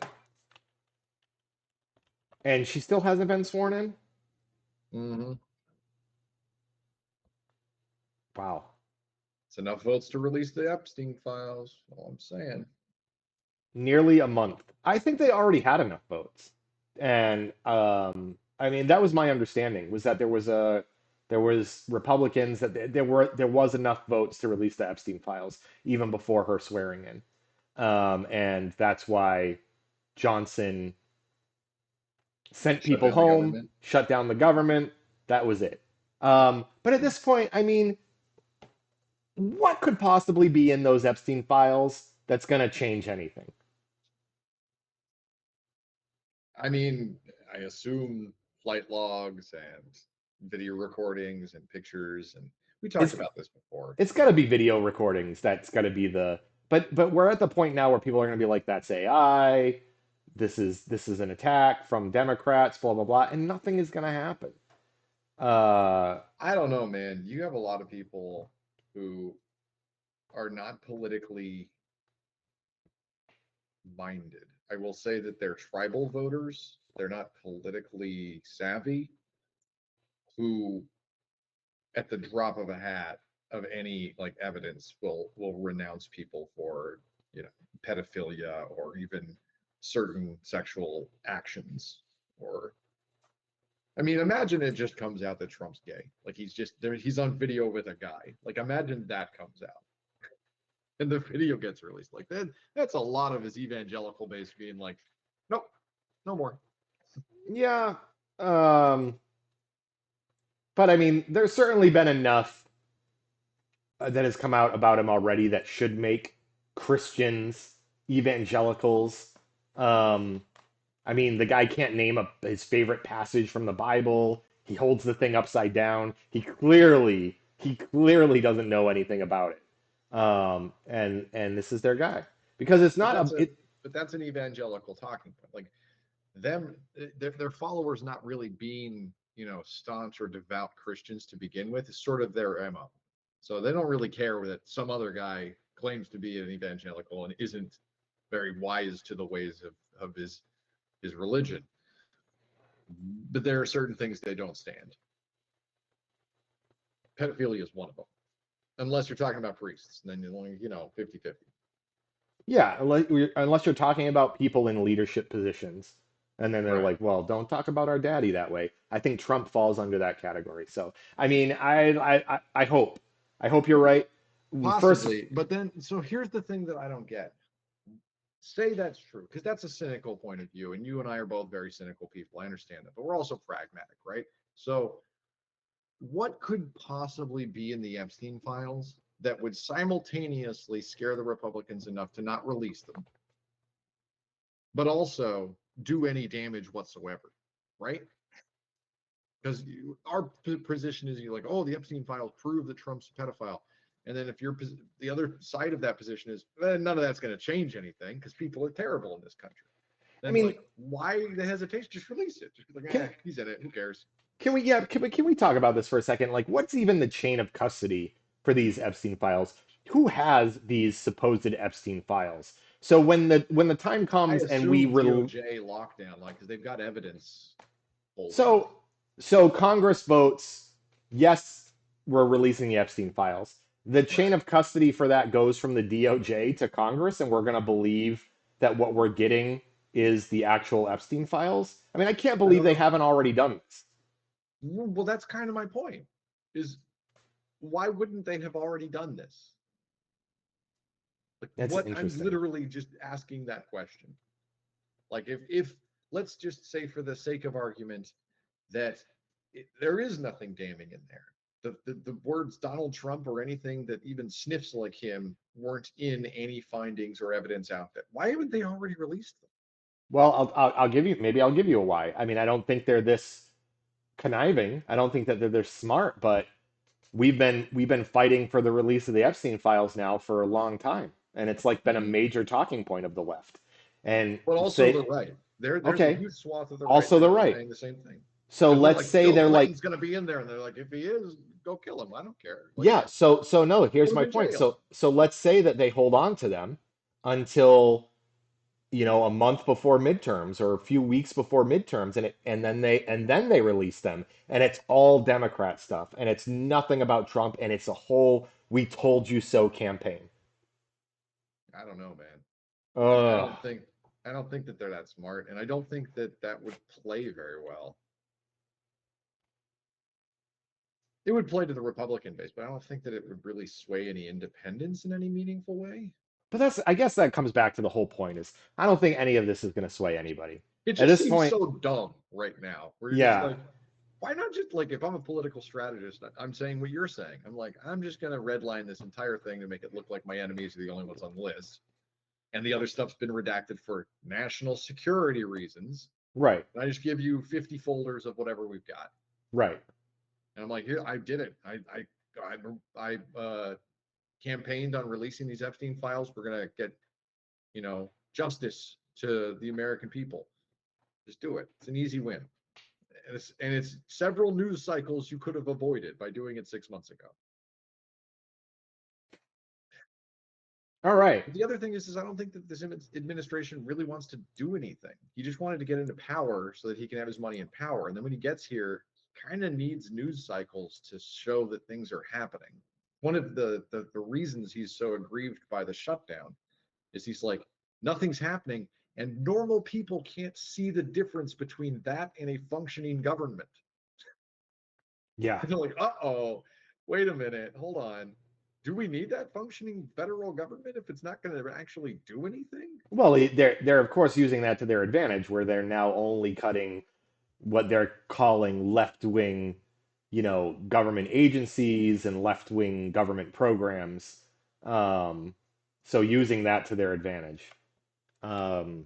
and she still hasn't been sworn in. Mm-hmm. Wow. It's enough votes to release the Epstein files. All I'm saying. Nearly a month. I think they already had enough votes. And I mean, that was my understanding, was that there was Republicans, that there was enough votes to release the Epstein files even before her swearing in. And that's why Johnson sent Shut people down the home, government. shut down the government. That was it. But at this point, I mean, what could possibly be in those Epstein files that's going to change anything? I mean, I assume flight logs and video recordings and pictures, and we talked It's about this before. it's got to be video recordings. That's got to be the. But we're at the point now where people are going to be like, "That's AI. This is an attack from Democrats." Blah blah blah, and nothing is going to happen. Uh, I don't know, man. You have a lot of people who are not politically minded. I will say that they're tribal voters. They're not politically savvy, who at the drop of a hat of any like evidence will renounce people for pedophilia or even certain sexual actions. Or I mean, imagine it just comes out that Trump's gay, like he's just there, he's on video with a guy. Like imagine that comes out and the video gets released. Like that's a lot of his evangelical base being like, nope, no more. yeah. Um, but I mean, there's certainly been enough that has come out about him already that should make Christians, evangelicals. Um, I mean, the guy can't name his favorite passage from the Bible. He holds the thing upside down. He clearly doesn't know anything about it. And this is their guy because it's But not that's a a it. but that's an evangelical talking point. Like them, their followers not really being staunch or devout Christians to begin with is sort of their MO. So they don't really care that some other guy claims to be an evangelical and isn't very wise to the ways of his religion. But there are certain things they don't stand. Pedophilia is one of them. Unless you're talking about priests, then you're only 50-50. Yeah, unless you're talking about people in leadership positions, and then they're Right. like, "Well, don't talk about our daddy that way." I think Trump falls under that category. So, I mean, I hope you're right. First, Possibly. But then, so here's the thing that I don't get. Say that's true, because that's a cynical point of view, and you and I are both very cynical people. I understand that, but we're also pragmatic, right? So, what could possibly be in the Epstein files that would simultaneously scare the Republicans enough to not release them, but also do any damage whatsoever, right? Because our position is you're like, oh, the Epstein files prove that Trump's a pedophile. And then if you're the other side of that position is none of that's going to change anything because people are terrible in this country, I then it's mean, like, why the hesitation? Just release it. Just be like, can he's in it. Who cares? can we yeah can we talk about this for a second? Like, what's even the chain of custody for these Epstein files? Who has these supposed Epstein files? So when the time I comes and we assume re DOJ lockdown, like, because they've got evidence holdings. so so Congress votes yes, we're releasing the Epstein files. The chain Right. of custody for that goes from the DOJ to Congress, and we're going to believe that what we're getting is the actual Epstein files. I mean, I can't I believe don't they know. haven't already done this. Well, that's kind of my point. Is why wouldn't they have already done this? Like, That's what? I'm interesting. literally just asking that question. Like, if let's just say for the sake of argument that there is nothing damning in there. The words Donald Trump or anything that even sniffs like him weren't in any findings or evidence out there. Why haven't they already released them? Well, I'll give you maybe I'll give you a why. I mean, I don't think they're this conniving. I don't think that they're smart, but we've been fighting for the release of the Epstein files now for a long time, and it's like been a Mm-hmm. major talking point of the left. And But also the say, right. There's a okay, huge swath of the right also that the have been right. saying the same thing. So Because they're let's like, say Bill they're like, Clinton's going to be in there, and they're like, if he is, go kill him. I don't care. Like, yeah. So no. Here's put him my in point. jail. So let's say that they hold on to them until a month before midterms or a few weeks before midterms, and then they release them, and it's all Democrat stuff, and it's nothing about Trump, and it's a whole "we told you so" campaign. I don't know, man. I Ugh. don't think that they're that smart, and I don't think that that would play very well. It would play to the Republican base, but I don't think that it would really sway any independents in any meaningful way. But I guess that comes back to the whole point is I don't think any of this is going to sway anybody. It At just this seems point, so dumb right now. Where you're just yeah, like, why not just like if I'm a political strategist, I'm saying what you're saying. I'm like, I'm just gonna redline this entire thing to make it look like my enemies are the only ones on the list, and the other stuff's been redacted for national security reasons. right, And I just give you 50 folders of whatever we've got. right. And I'm like, here, I did it. I campaigned on releasing these Epstein files. We're gonna get, justice to the American people. Just do it. It's an easy win. And it's several news cycles you could have avoided by doing it 6 months ago. All right. But the other thing is I don't think that this administration really wants to do anything. He just wanted to get into power so that he can have his money in power. And then when he gets here, he kind of needs news cycles to show that things are happening. One of the reasons he's so aggrieved by the shutdown is he's like, nothing's happening. And normal people can't see the difference between that and a functioning government. Yeah. And they're like, uh-oh, wait a minute, hold on. Do we need that functioning federal government if it's not going to actually do anything? Well, they're of course using that to their advantage, where they're now only cutting what they're calling left-wing, government agencies and left-wing government programs. Um, so using that to their advantage. Um,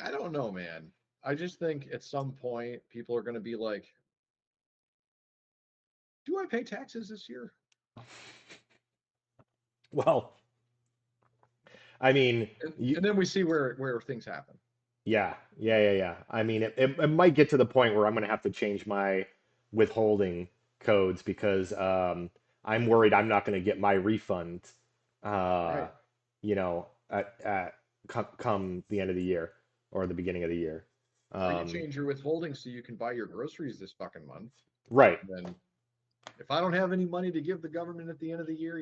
I don't know, man. I just think at some point people are going to be like, do I pay taxes this year? well, I mean, And, you, and then we see where things happen. yeah. I mean, it might get to the point where I'm going to have to change my withholding codes because I'm worried I'm not going to get my refund, uh, Right. come the end of the year or the beginning of the year. Or you Um, change your withholding so you can buy your groceries this fucking month. right. Then if I don't have any money to give the government at the end of the year,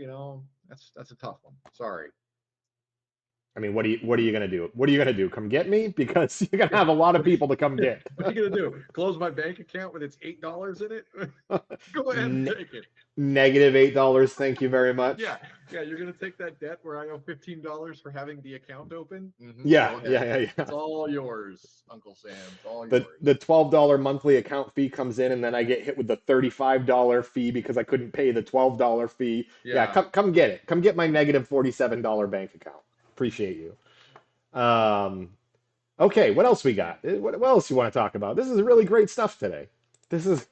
that's a tough one. Sorry. I mean, what are you gonna do? What are you gonna do? Come get me? Because you're gonna have a lot of people to come get. What are you gonna do? Close my bank account with its $8 in it? Go ahead and N take it. -$8. Thank you very Yeah, much. yeah. You're gonna take that debt where I owe $15 for having the account open. Yeah, Go ahead. yeah. It's all yours, Uncle Sam. It's all The yours. $12 monthly account fee comes in, and then I get hit with the $35 fee because I couldn't pay the $12 fee. Yeah, Yeah. come get it. Come get my -$47 bank account. Appreciate you. Okay, what else we got? What else you want to talk about? This is really great stuff today.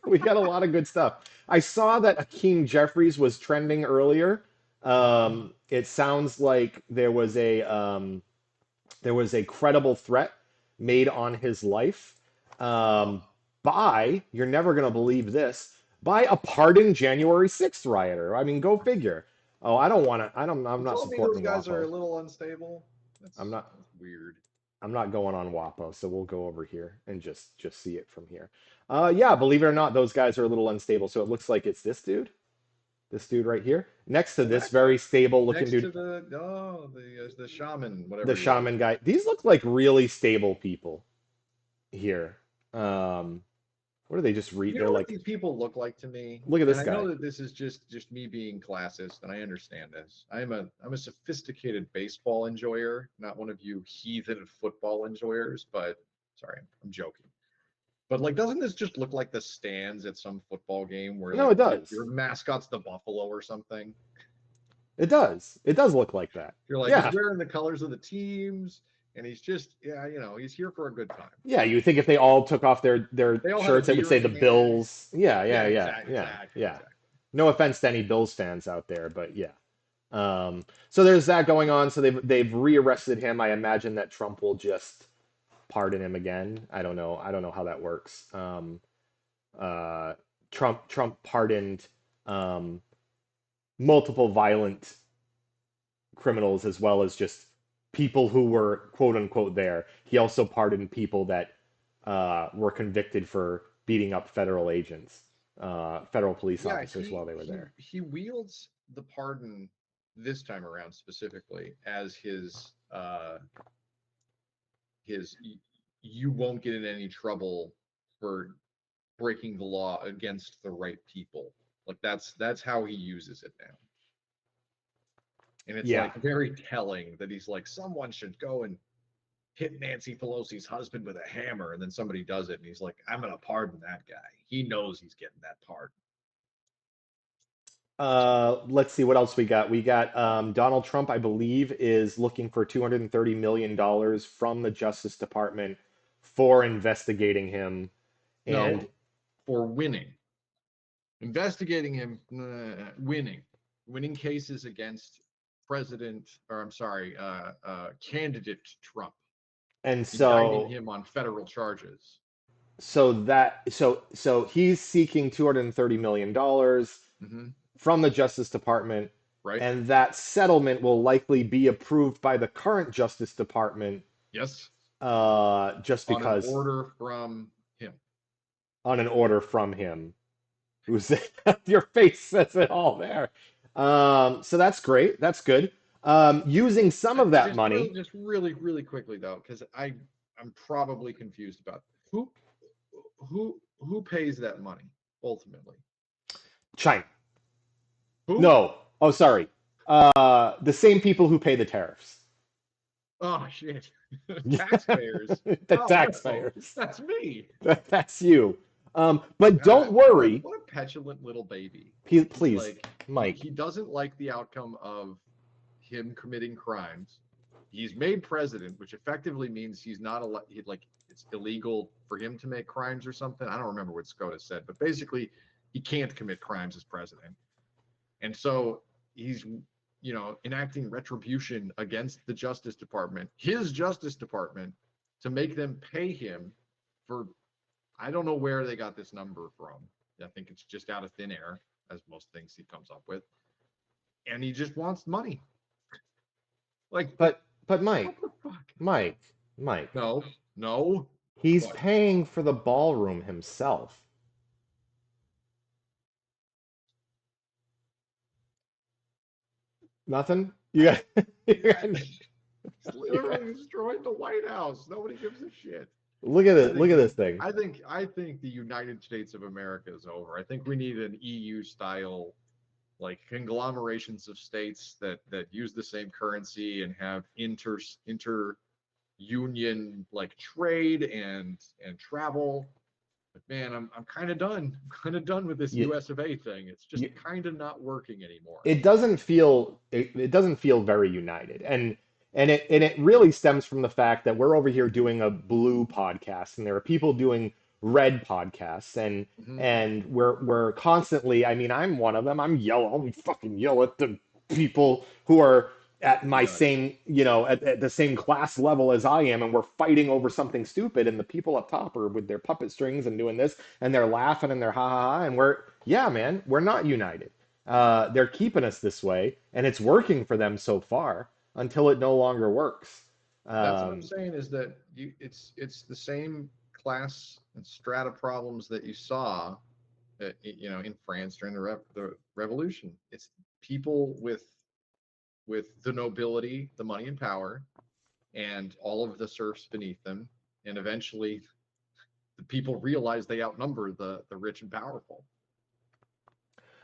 We got a lot of good stuff. I saw that Hakeem Jeffries was trending earlier. Uh-huh. It sounds like there was a credible threat made on his life Oh. um, by, you're never going to believe this, by a pardoned January 6th rioter. I mean, go figure. Oh, I don't want to, I'm You not told me those supporting guys are WAPO. a little unstable. I'm not, That's weird. I'm not going on WAPO, so we'll go over here and just see it from here. Yeah, believe it or not, those guys are a little unstable. So it looks like it's this dude right here, next to Oh, this that guy. very stable looking Next dude, to the shaman, the whatever he is. shaman guy. These look like really stable people here. Um, what do they just read? You They're know what like, these people look like to me? look at And this I guy. know that this is just me being classist, and I understand this. I'm a sophisticated baseball enjoyer, not one of you heathen football enjoyers, but sorry, I'm joking. But like, doesn't this just look like the stands at some football game where No, like it your does. mascot's the buffalo or something? It does. It does look like that. You're like, he's Yeah. wearing the colors of the teams, and he's just, yeah, he's here for a good time. Yeah, you think if they all took off their They all had a shirts, it would beer say in the hand. Bills. Yeah, yeah, Yeah, yeah, exactly, yeah, exactly, yeah. exactly. No offense to any Bills fans out there, but yeah. So there's that going on. So they've rearrested him. I imagine that Trump will just pardon him again. I don't know. I don't know how that works. Uh, Trump pardoned um, multiple violent criminals as well as just people who were quote unquote there. He also pardoned people that were convicted for beating up federal agents, federal police Yeah, officers he while they were he there. he wields the pardon this time around specifically as his you won't get in any trouble for breaking the law against the right people. Like that's how he uses it now. And it's Yeah. like very telling that he's like, someone should go and hit Nancy Pelosi's husband with a hammer, and then somebody does it, and he's like, I'm gonna pardon that guy. He knows he's getting that pardon. Let's see what else we got. We got Donald Trump, I believe, is looking for $230 million from the Justice Department for investigating him. And No, for winning, investigating him, winning cases against President, or I'm sorry, candidate Trump, and indicting so him on federal charges. so he's seeking $230 million Hmm. from the Justice Department, Right? and that settlement will likely be approved by the current Justice Department, Yes, just on an because order from him. on an order from him. Who's your face says it all there. So that's great. That's good. Using some of that money. Just really, really quickly though, because I'm probably confused about who who pays that money ultimately. China. Who? No. Oh, sorry. The same people who pay the tariffs. Oh shit! Yeah, Taxpayers. the Oh no, taxpayers. that's me. That's you. But don't God, worry. what a petulant little baby. He's Please, like Mike. he doesn't like the outcome of him committing crimes. He's made president, which effectively means he's not like it's illegal for him to make crimes or something. I don't remember what SCOTUS said, but basically he can't commit crimes as president. And so he's enacting retribution against the Justice Department, his Justice Department, to make them pay him for I don't know where they got this number from. I think it's just out of thin air, as most things he comes up with. And he just wants money. Like, But what Mike, the fuck? Mike, Mike. No, no. He's What? paying for the ballroom himself. Nothing? You got, you got He's literally destroyed the White House. Nobody gives a shit. look at I it. Look think at this thing. I think the United States of America is over. I think we need an EU style like conglomerations of states that use the same currency and have inter union like trade and travel. But man, I'm kind of done. I'm kind of done with this You, US of A thing. It's just you, kind of not working anymore. it doesn't feel very united, and it really stems from the fact that we're over here doing a blue podcast, and there are people doing read podcasts, Hmm. and we're constantly, I mean, I'm one of them. I'll fucking yell at the people who are at my Nuts. same, at the same class level as I am, and we're fighting over something stupid, and the people up top are with their puppet strings and doing this, and they're laughing and they're ha ha ha, and yeah, man, we're not united. They're keeping us this way, and it's working for them so far until it no longer works. That's what I'm Um, saying is that it's the same class and strata problems that you saw, in France during the revolution. It's people with the nobility, the money and power, and all of the serfs beneath them, and eventually the people realize they outnumber the rich and powerful.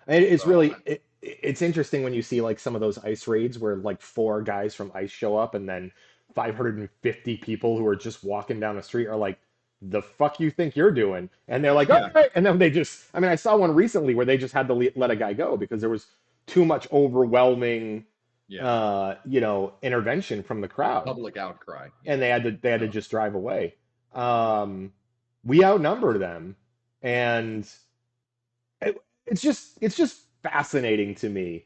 And it's So really it's interesting when you see like some of those ice raids where like four guys from ICE show up and then 550 people who are just walking down the street are like, the fuck you think you're doing? And they're like, yeah, okay. And then they just, I mean, I saw one recently where they just had to let a guy go because there was too much overwhelming, yeah, intervention from the crowd, public outcry. and Yeah, they had to no, just drive away. yeah, We outnumber them, and it's just fascinating to me,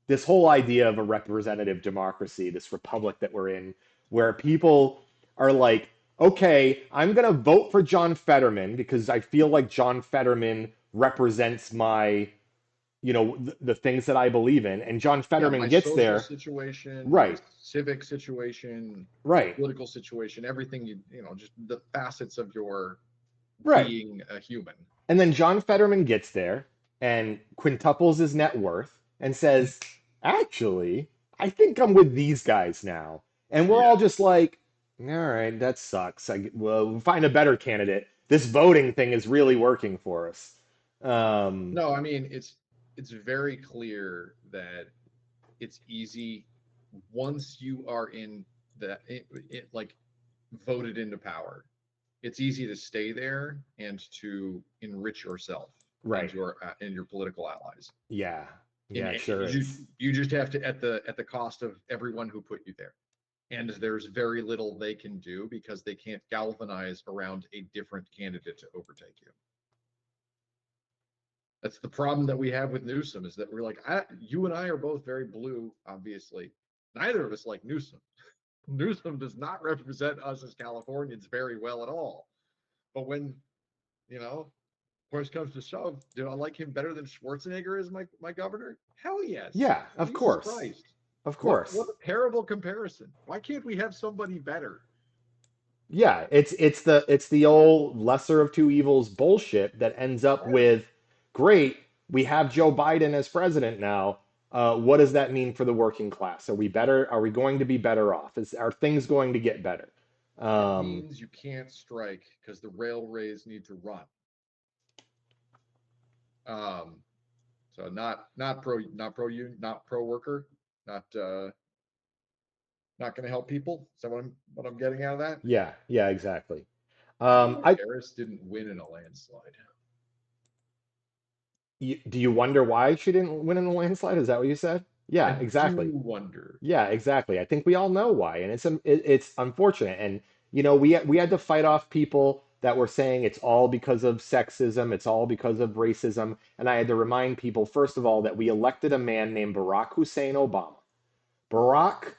this whole idea of a representative democracy, this republic that we're in, where people are like, okay, I'm going to vote for John Fetterman because I feel like John Fetterman represents my, the things that I believe in, and John yeah. Fetterman My gets social there. situation, my Right, civic situation, my right, political situation, everything just the facets of your right. being a human. And then John Fetterman gets there and quintuples his net worth and says, actually, I think I'm with these guys now. And we're all Yeah. just like, all right, that sucks. We'll find a better candidate. This voting thing is really working for us. Um, No, I mean it's very clear that it's easy once you are in like voted into power. It's easy to stay there and to enrich yourself right. and your political allies. Yeah. And Yeah, sure is. you just have to at the cost of everyone who put you there. And there's very little they can do because they can't galvanize around a different candidate to overtake you. That's the problem that we have with Newsom is that we're like, you and I are both very blue, obviously. Neither of us like Newsom. Newsom does not represent us as Californians very well at all. But when, you know, worse comes to shove, do I like him better than Schwarzenegger as my governor? Hell yes. Yeah, of Jesus course. Christ. Of What course. a terrible comparison. Why can't we have somebody better? Yeah, it's the old lesser of two evils bullshit that ends up Yeah. with, great, we have Joe Biden as president now. What does that mean for the working class? Are we better? Are we going to be better off? Are things going to get better? It Um, means you can't strike because the railways need to run. Um, so not pro worker, not not going to help people. Is that what I'm getting out of that? yeah, yeah, exactly. Kamala I Harris didn't win in a landslide. Do you wonder why she didn't win in the landslide? Is that what you said? I Yeah, do exactly. wonder. Yeah, exactly. I think we all know why, and it's unfortunate. And we had to fight off people that were saying it's all because of sexism, it's all because of racism, and I had to remind people first of all that we elected a man named Barack Hussein Obama. Barack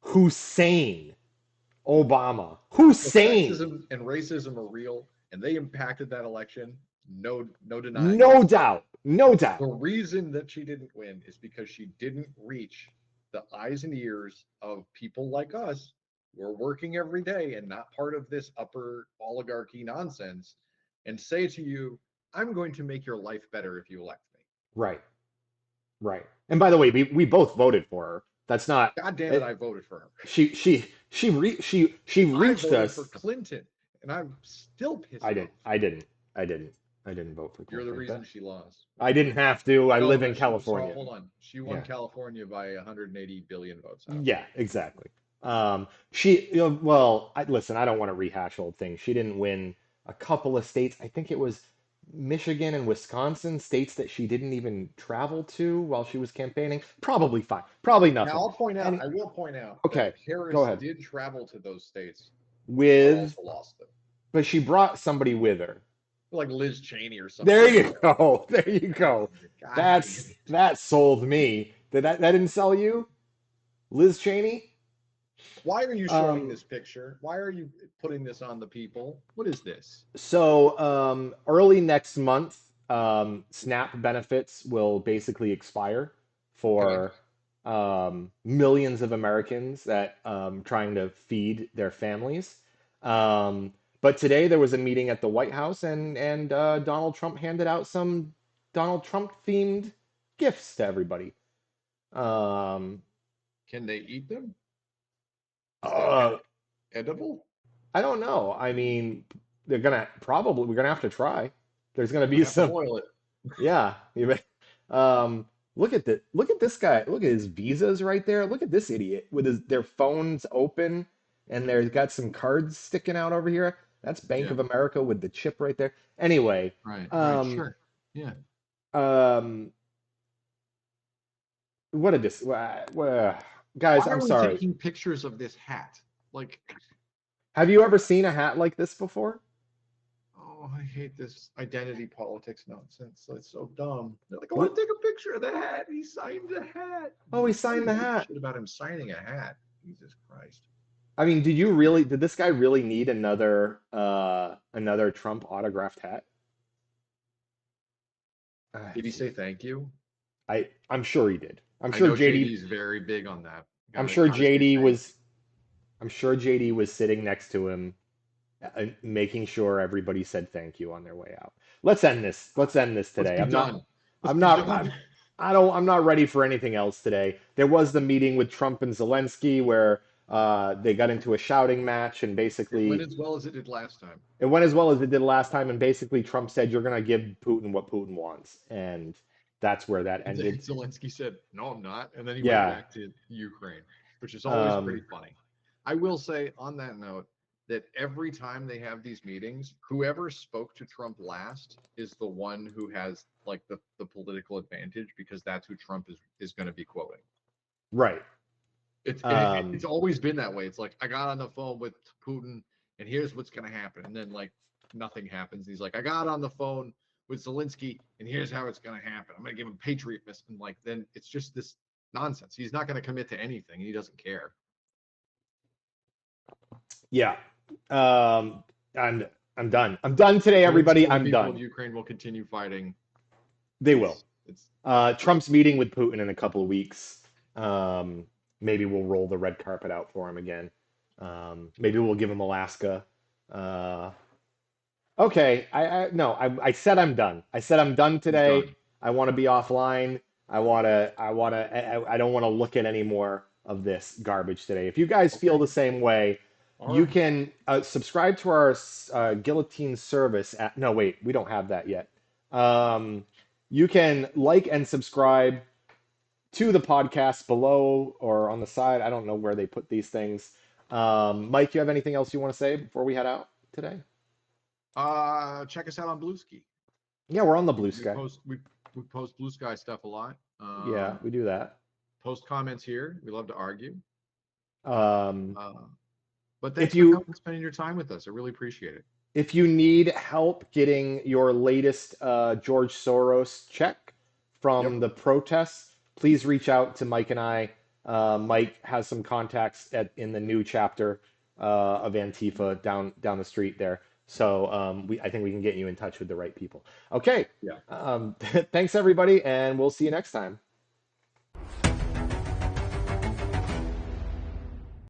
Hussein Obama. So Hussein. sexism and racism are real, and they impacted that election. No denying it. No doubt. No doubt. The reason that she didn't win is because she didn't reach the eyes and ears of people like us who are working every day and not part of this upper oligarchy nonsense and say to you, I'm going to make your life better if you elect me. Right. Right. And by the way, we both voted for her. That's not God damn it, it, I voted for her. she I reached voted for us. Clinton, and I'm still I pissed didn't. off. I didn't. I didn't. I didn't vote for You're the Clinton, reason but she lost. I didn't have to. I No, live no, in so California. hold on. She won Yeah. California by 180 billion votes. I don't know. Yeah, exactly. Well, listen, I don't want to rehash old things. She didn't win a couple of states. I think it was Michigan and Wisconsin, states that she didn't even travel to while she was campaigning. Probably fine. Probably Now nothing. I will point out that Okay, go Harris ahead. did travel to those states, but With also lost them. but she brought somebody with her. Like Liz Cheney or some There shit. you go. There you go. God damn That's it. that sold me. That didn't sell you, Liz Cheney? Why are you showing Um, this picture? Why are you putting this on the people? What is this? early next month, SNAP benefits will basically expire Okay. for millions of Americans that trying to feed their families. But today there was a meeting at the White House, and Donald Trump handed out some Donald Trump themed gifts to everybody. Um, Can they eat them? Is that uh, edible? I don't know. I mean, they're gonna probably we're gonna have to try. There's gonna Might be have to some. boil it. Yeah. Look at this guy. Look at his visas right there. Look at this idiot with their phones open and they've got some cards sticking out over here. That's Bank Yeah. of America with the chip right there. Anyway, Right. Right. um, Sure. Yeah. um, what a dis guys, Why I'm are we sorry. taking pictures of this hat? Like, Have you ever seen a hat like this before? oh, I hate this identity politics nonsense. It's so dumb. They're like, I want What? to take a picture of the hat. He signed the hat. Oh, he I signed don't the give a hat. shit about him signing a hat. Jesus Christ. I mean, did this guy really need another Trump autographed hat? Ah, Did he say thank you? I'm sure he did. I know JD is very big on that. I'm Gotta sure gotta say JD thanks. was I'm sure JD was sitting next to him, making sure everybody said thank you on their way out. Let's end this. Let's end this Let's today. be done. Let's I'm be not done. I'm not ready for anything else today. There was the meeting with Trump and Zelensky where they got into a shouting match and It went basically as well as it did last time. it went as well as it did last time, and basically Trump said you're going to give Putin what Putin wants, and that's where that And ended. Zelensky said, "No, I'm not," and then he went Yeah. back to Ukraine, which is always pretty Um, funny. I will say on that note that every time they have these meetings, whoever spoke to Trump last is the one who has like the political advantage because that's who Trump is going to be quoting. right. It's Um, always been that way. It's like I got on the phone with Putin, and here's what's going to happen, and then like nothing happens. He's like, I got on the phone with Zelensky, and here's how it's going to happen. I'm going to give him Patriot miss, and like then it's just this nonsense. He's not going to commit to anything. He doesn't care. yeah. Um, I'm I'm done. I'm done today, Zelensky everybody. and the I'm people of done. Ukraine will continue fighting. They will. It's great. Trump's meeting with Putin in a couple of weeks. Um, maybe we'll roll the red carpet out for him again. Maybe we'll give him Alaska. Uh, okay, I no, I said I'm done. I said I'm done He's today. done. I want to be offline. I don't want to look at any more of this garbage today. If you guys feel Okay. the same way, All you right. can subscribe to our Guillotine service at, no, wait, we don't have that yet. Um, you can like and subscribe to the podcast below or on the side. I don't know where they put these things. Mike, you have anything else you want to say before we head out today? Check us out on Blueski. Yeah, we're on the We, Blue we Sky. post we we post Blue Sky stuff a lot. Yeah, we do that. Post comments here. We love to argue. Um, Uh, but if thanks for coming you and spending your time with us. I really appreciate it. if you need help getting your latest George Soros check from Yep. the protests, please reach out to Mike and I. Mike has some contacts in the new chapter of Antifa down the street there. So I think we can get you in touch with the right people. Okay. Yeah. Thanks everybody, and we'll see you next time.